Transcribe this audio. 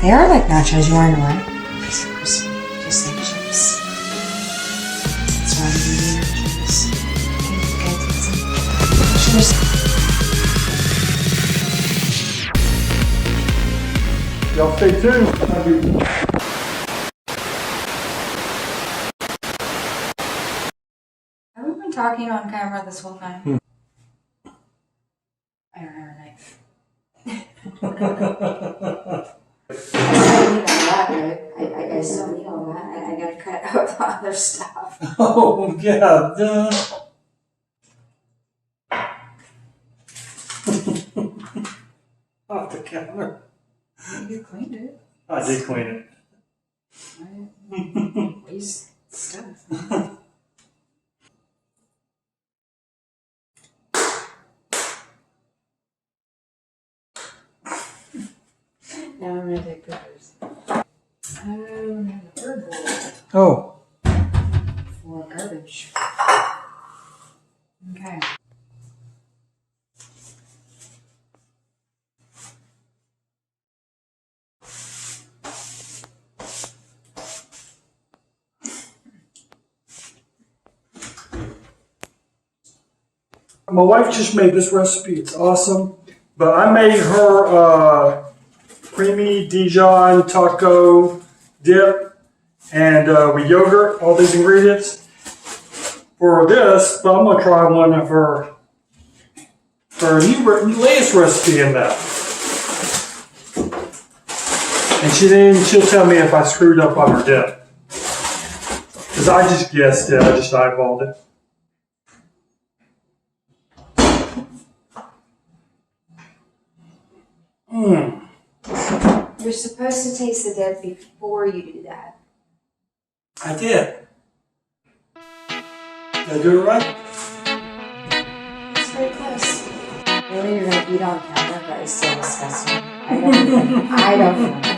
They are like nachos, you wanna know why? Because they're crispy, just like chips. That's why I'm eating nachos. Okay, you guys get some nachos. Y'all stay tuned. Have we been talking on camera this whole time? I don't have a knife. I still need all that, right? I still need all that. I gotta cut out the other stuff. Oh, yeah, duh. Off the counter. You cleaned it. I did clean it. I waste stuff. Now I'm gonna take pictures. Oh, we have a bird bowl Oh. for garbage. Okay. My wife just made this recipe. It's awesome. But I made her creamy Dijon taco dip and with yogurt, all these ingredients for this. But I'm going to try one of her latest recipe in that. And she'll tell me if I screwed up on her dip. Because I just guessed it. I just eyeballed it. You're supposed to taste the dip before you do that. I did. Did I do it right? It's very close. Really, you're gonna eat on camera? That is so disgusting. I don't feel